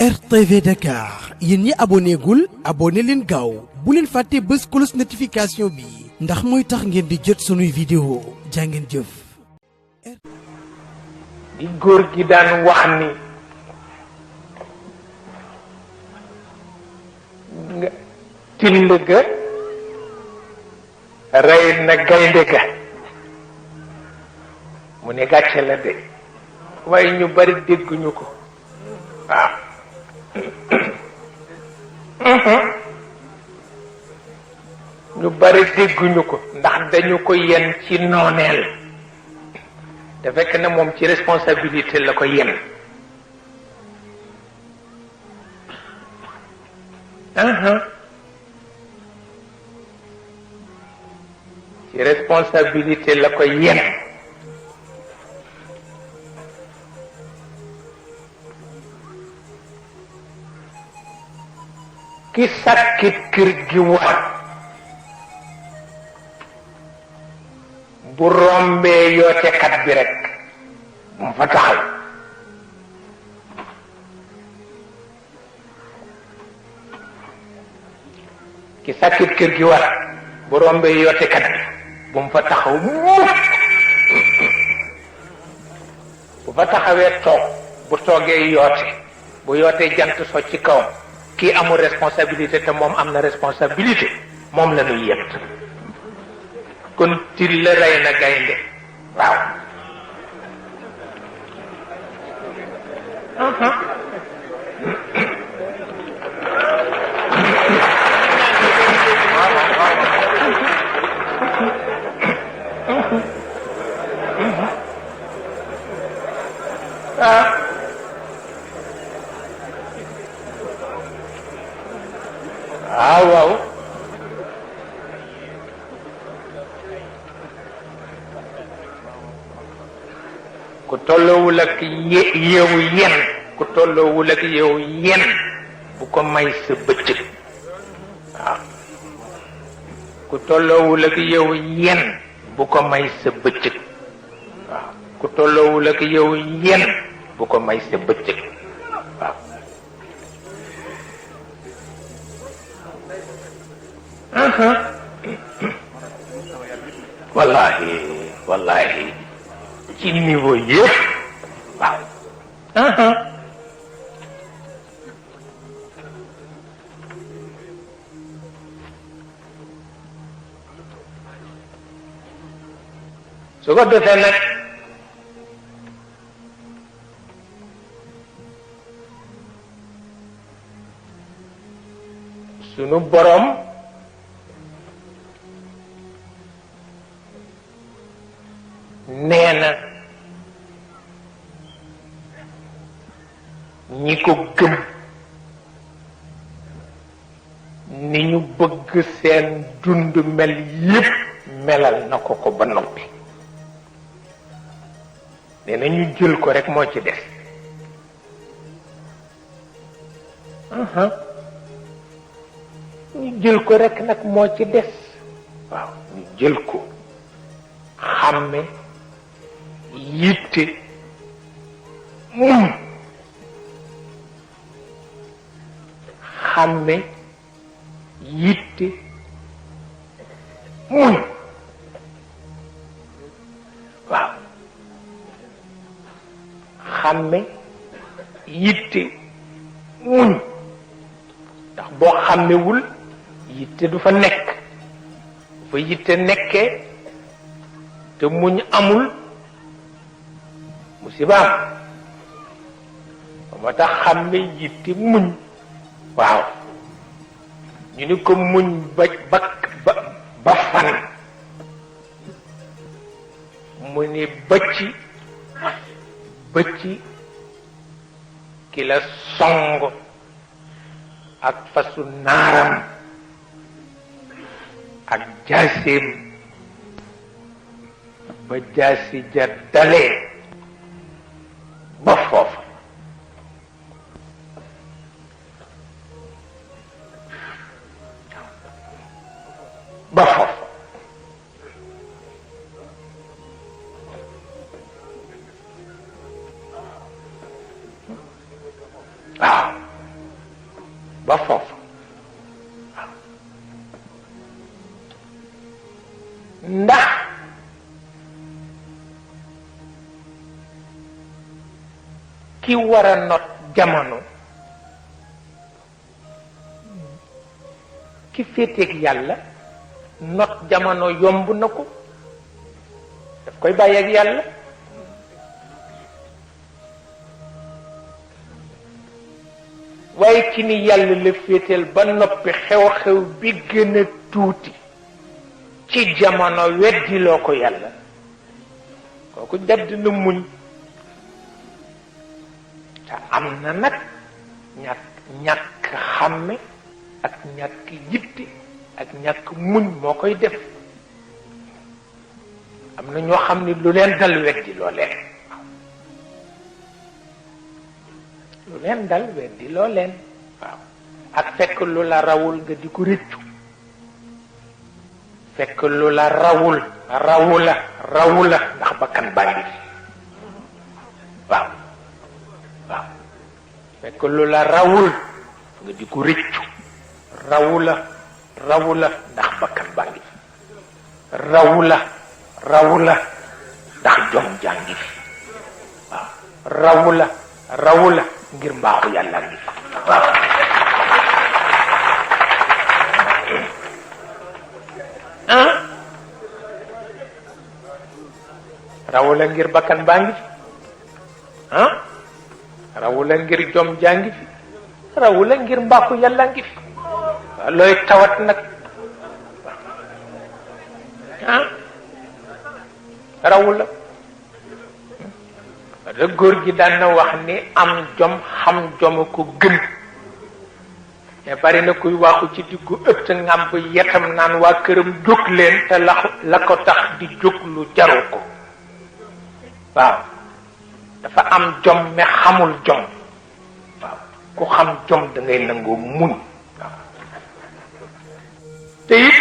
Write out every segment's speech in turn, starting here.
RTV Dakar yéen ñi abonné gul abonné leen gaaw bu leen fàtte bës cloche notification bi ndax mooy tax ngeen di jot sunuy vidéo jàngeen jëf. di góor gi daan wax ni till ga rey na gaynde ga mu ne gàcce la de waaye ñu bari dégguñu ko waaw ñu bari dégguñu ko ndax dañu ko yen ci nooneel te fekk na moom ci responsabilité la ko yen ci responsabilité la ko yen ki sàkkit kër gi war bu rombee yootekat bi rek mu fa taxaw ki sàkkit kër gi war bu rombee yootekat bi bu mu fa taxaw mukk bu fa taxawee toog bu toogee yoote bu yootee jant so ci kawam kii amul responsabilité te moom am na responsabilité moom la ñuy yett kon til la rey na gaynde waaw waaw ku tolloowul ak yeewu yen ku tolloowul ak yeewu yen bu ko may sa bëccëg waaw ku tolloowul ak yeewu yen bu ko may sa bëccëg waaw ku tolloowul ak yeewu yen bu ko may sa bëccëg waaw wallahi wallahi ci niveau yëpp waaw su ko defee nag sunu borom nee na ñi ko gëm ni ñu bëgg seen dund mel yépp melal na ko ko ba noppi nee na ñu jël ko rek moo ci des ñu jël ko rek nag moo ci des waaw ñu jël ko xàmme yitte xàmme yitte waaw xàmme yitte ndax boo xàmmewul yitte du fa nekk bu fa yitte nekkee te muñ amul musibaam moo tax xàmme yitte muñ waaw ñu ni ko muñ ba fan mu ni bëcci ki la song ak fasu naaram ak jaaseem ba jaasi ja dalee ba foofu ba foofu waaw ba foofu waaw ndax ki war a not jamono ki féeteeg yàlla not jamono yomb na ko daf koy bàyyi ak yàlla waaye ki ni yàlla la féeteel ba noppi xew-xew bi gën a tuuti ci jamono weddiloo ko yàlla kooku jadd na muñ te am na nag ñàkk xàmme ak ñàkk yitte ak ñàkk muñ moo koy def am na ñoo xam ni lu leen dal weddi loo leen lu leen dal weddi loo leen waaw ak fekk lu la rawul nga di ko rëccu fekk lu la rawula ndax bakkan bàngi fi waaw waaw fekk lu la rawul nga di ko rëccu rawula ndax bakkan bàngi fi rawula ndax jom jàngi fi waaw rawula ngir mbaaxu yàlla ngi fi waaw rawula ngir bakkan baa ngi fi rawula ngir jom jaa ngi fi rawula ngir mbaaxu yàlla ngi fi waaw looy tawat nag rawula da góor gi daan na wax ni am jom xam joma ko gën mais bari na kuy waxu ci diggu ëtt ngàmb yetam naan waa këram jóg leen te la ko tax di jóg lu jaru ko waaw dafa am jom mais xamul jom waaw ku xam jom da ngay nangoo muñ waaw te it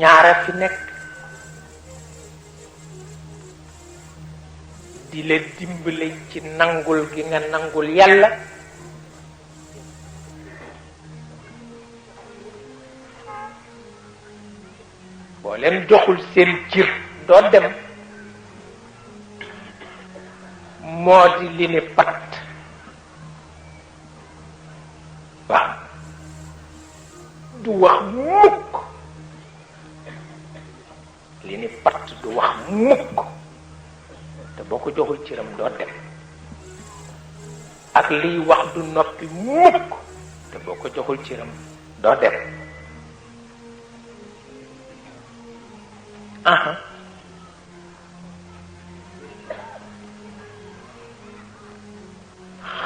ñaara fi nekk di la dimbale ci nangul gi nga nangul yàlla boo leen joxul seen cir doo dem moo di li ni pat waaw du wax mukk li ni patt du wax mukk te boo ko joxul ciram doo dem ak liy wax du noppi mukk te boo ko joxul ciram doo dem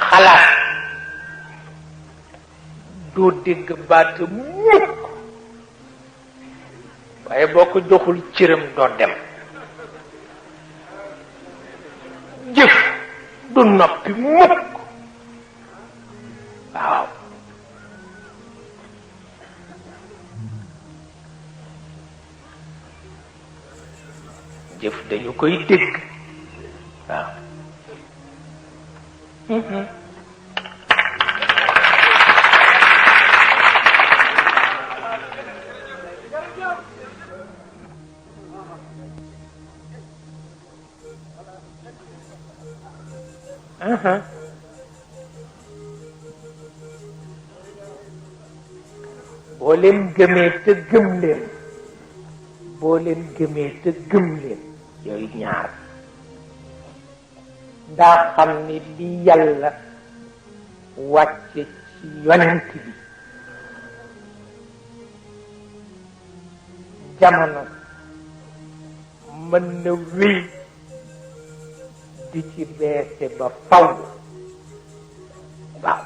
xalaat doo dégg baat mukk waaye boo ko joxul cëram doo dem jëf du noppi mukk waaw jëf dañu koy dégg waaw boo leen gëmee te gëm leen boo leen gëmee te gëm leen yooyu ñaar daa xam ni li yàlla wàcce ci yonent bi jamono mën na wéy di ci beese ba faw waaw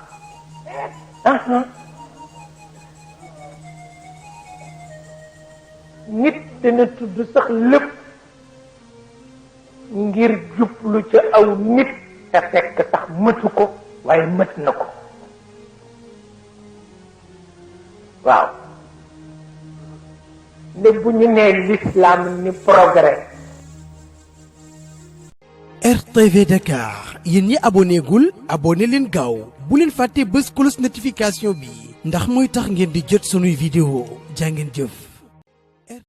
nit dana tudd sax lépp ngir jublu ca aw nit te fekk sax mëtu ko waaye mët na ko waaw ne bu ñu nee l'islam ni progrès. RTV Dakar yéen ñi abonné gul abonné leen gaaw bu leen fàtte bës cloche notification bi ndax mooy tax ngeen di jot sunuy vidéo jaa ngeen jëf.